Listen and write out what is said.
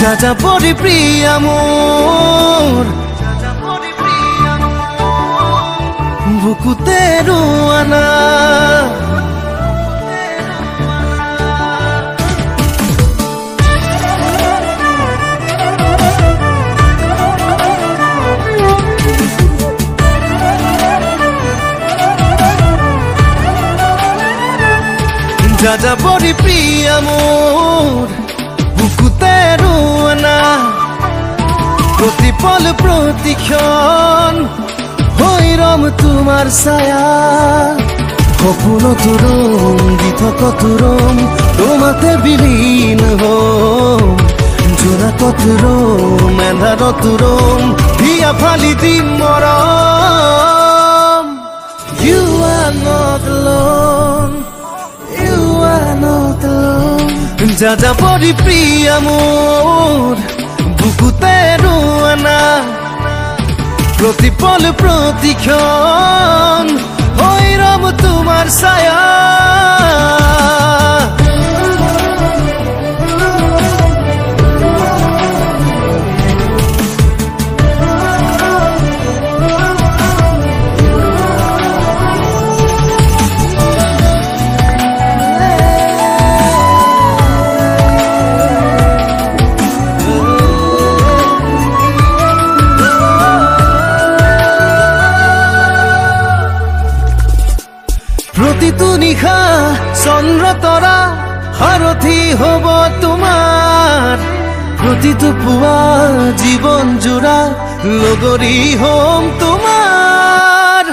যাযাবৰী প্ৰিয়া মোৰ বুকুতে ৰুৱানা যাযাবৰী প্ৰিয়া মোৰ বুকুতে ৰুৱানা প্ৰতিপল প্ৰতিক্ষণ হৈ ৰম তোমাৰ ছায়া সপোনত ৰম দি থকা ৰম তোমাতে বিলীন হ'ম জোনাকত ৰম এন্ধাৰত ৰম হিয়া ফালি দিম মৰম You are not alone যাযাবৰী প্ৰিয়া মোৰ বুকুতে ৰুৱানা প্ৰতিপল প্ৰতিক্ষণ হৈ ৰম তোমাৰ ছায়া প্ৰতিটো নিশা চন্দ্ৰ তৰা সাৰথি হ'ব তোমাৰ প্ৰতিটো পুৱা জীৱন জোৰা লগৰী হ'ম তোমাৰ